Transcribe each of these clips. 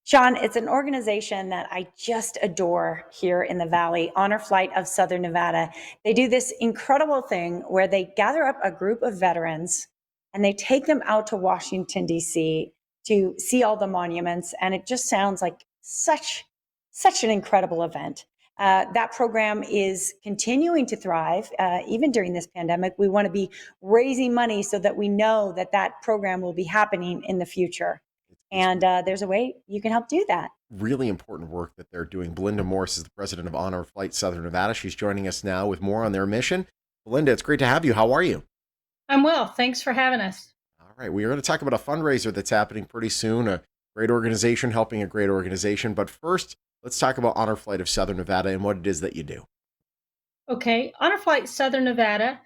Sean, it's an organization that I just adore here in the Valley, Honor Flight of Southern Nevada. They do this incredible thing where they gather up a group of veterans and they take them out to Washington, D.C. to see all the monuments. And it just sounds like such an incredible event. That program is continuing to thrive even during this pandemic. We want to be raising money so that we know that that program will be happening in the future. It's And there's a way you can help do that. really important work that they're doing. Belinda Morris is the president of Honor Flight Southern Nevada. She's joining us now with more on their mission. Belinda, it's great to have you. How are you? I'm well. Thanks for having us. All right, we are going to talk about a fundraiser that's happening pretty soon. A great organization helping a great organization. But first, let's talk about Honor Flight of Southern Nevada and what it is that you do. Okay. Honor Flight Southern Nevada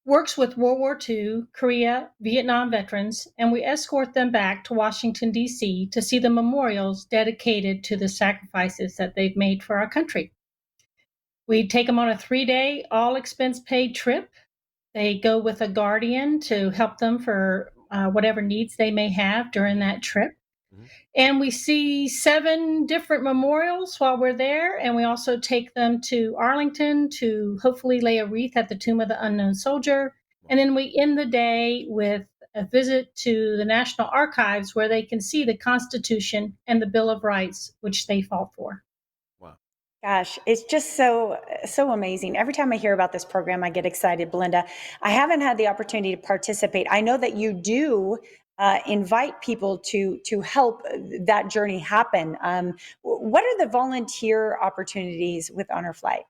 works with World War II, Korea, Vietnam veterans, and we escort them back to Washington, D.C. to see the memorials dedicated to the sacrifices that they've made for our country. We take them on a 3-day, all expense paid trip. They go with a guardian to help them for whatever needs they may have during that trip. Mhm. And we see 7 different memorials while we're there. And we also take them to Arlington to hopefully lay a wreath at the Tomb of the Unknown Soldier. And then we end the day with a visit to the National Archives where they can see the Constitution and the Bill of Rights, which they fought for. Wow. Gosh, it's just so amazing. Every time I hear about this program, I get excited, Belinda. I haven't had the opportunity to participate. I know that you do invite people to help that journey happen. What are the volunteer opportunities with Honor Flight?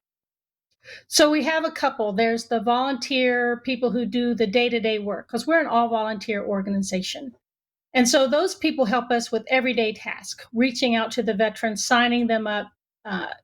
So we have a couple. There's the volunteer people who do the day to day work because we're an all volunteer organization. And so those people help us with everyday tasks, reaching out to the veterans, signing them up,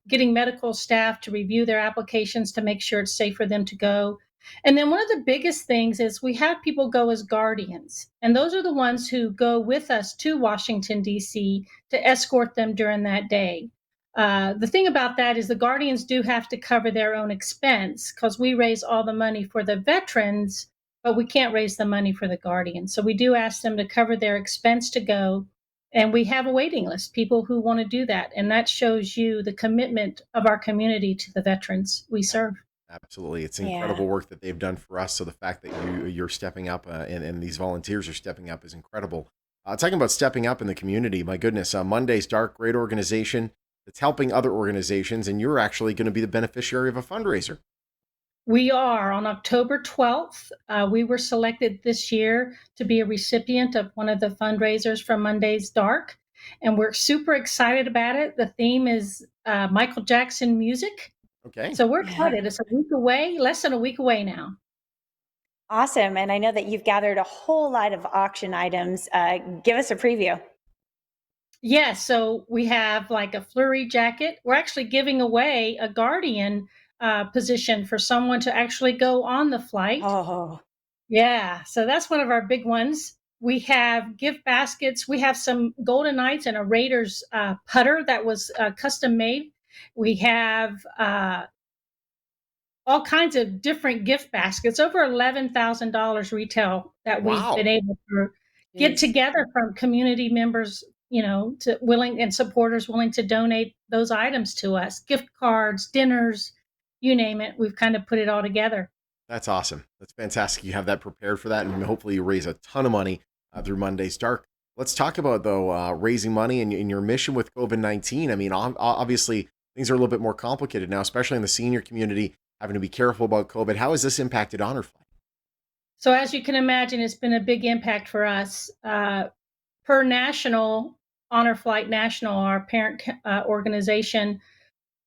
getting medical staff to review their applications to make sure it's safe for them to go. And then one of the biggest things is we have people go as guardians. And those are the ones who go with us to Washington, D.C. to escort them during that day. The thing about that is the guardians do have to cover their own expense because we raise all the money for the veterans, but we can't raise the money for the guardian. So we do ask them to cover their expense to go. And we have a waiting list, people who want to do that. And that shows you the commitment of our community to the veterans we serve. Absolutely. It's Yeah. incredible work that they've done for us. So the fact that you're stepping up and these volunteers are stepping up is incredible. Talking about stepping up in the community, my goodness, Monday's Dark, great organization that's helping other organizations, and you're actually going to be the beneficiary of a fundraiser. We are on October 12th. We were selected this year to be a recipient of one of the fundraisers from Monday's Dark, and we're super excited about it. The theme is Michael Jackson music. Okay. So we're excited. It's a week away, less than a week away now. Awesome. And I know that you've gathered a whole lot of auction items. Give us a preview. Yes, so we have like a flurry jacket. We're actually giving away a guardian position for someone to actually go on the flight. Oh, Yeah, so that's one of our big ones. We have gift baskets. We have some Golden Knights and a Raiders putter that was custom made. We have all kinds of different gift baskets, over $11,000 retail that we've been Wow. able to get geez. together from community members, to willing and supporters willing to donate those items to us, gift cards, dinners, you name it. We've kind of put it all together. That's awesome. That's fantastic. You have that prepared for that, and hopefully you raise a ton of money through Monday's Dark. Let's talk about, though, raising money and your mission with COVID-19. I mean, obviously, things are a little bit more complicated now, especially in the senior community, having to be careful about COVID. How has this impacted Honor Flight? So, as you can imagine, it's been a big impact for us. Per National, Honor Flight National, our parent organization,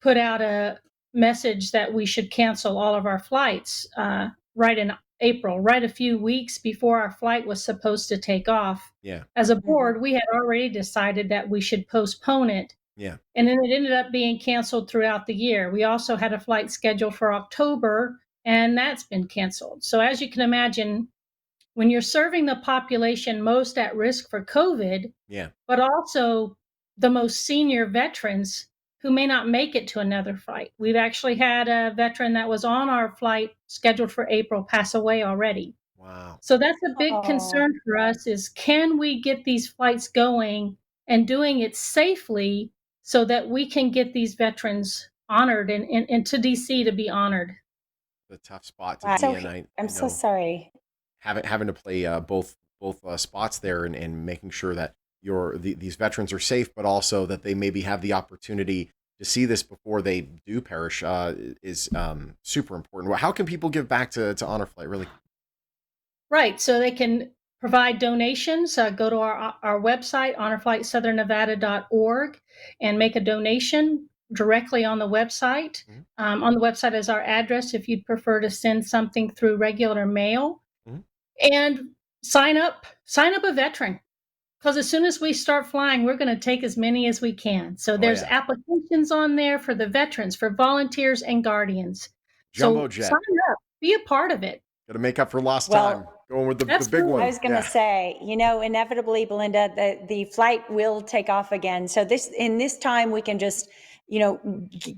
put out a message that we should cancel all of our flights right in April, right a few weeks before our flight was supposed to take off. Yeah. As a Mhm. board, we had already decided that we should postpone it. Yeah. And then it ended up being canceled throughout the year. We also had a flight scheduled for October, and that's been canceled. So, as you can imagine, when you're serving the population most at risk for COVID, Yeah. but also the most senior veterans who may not make it to another flight. We've actually had a veteran that was on our flight scheduled for April pass away already. Wow. So that's a big Oh, concern for us is can we get these flights going and doing it safely so that we can get these veterans honored and to DC to be honored. The tough spot to Wow. be So in. I I'm so know sorry. having to play both spots there, and making sure that these veterans are safe, but also that they maybe have the opportunity to see this before they do perish, is super important. How can people give back to Honor Flight? Really? Right. So they can provide donations. Go to our website, honorflightsouthernnevada.org, and make a donation directly on the website. Mhm. On the website is our address if you'd prefer to send something through regular mail. Mhm. And sign up a veteran. Because as soon as we start flying, we're going to take as many as we can. So Oh there's yeah, applications on there for the veterans, for volunteers and guardians. jumbo So sign jet. up, be a part of it. Got to make up for lost time. Well, Going with the That's big true. I one. was going to Yeah. say, inevitably, Belinda, the flight will take off again. So in this time, we can just,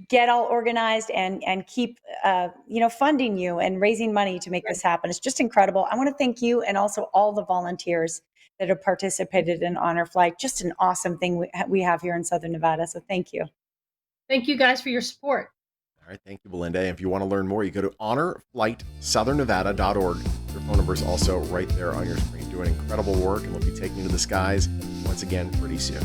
get all organized and keep, funding you and raising money to make this happen. It's just incredible. I want to thank you and also all the volunteers that have participated in Honor Flight. Just an awesome thing we have here in Southern Nevada. So thank you. Thank you guys for your support. All right, thank you, Belinda. If you want to learn more, you go to honorflightsouthernnevada.org. Your phone number is also right there on your screen. Doing incredible work, and we'll be taking you to the skies once again pretty soon.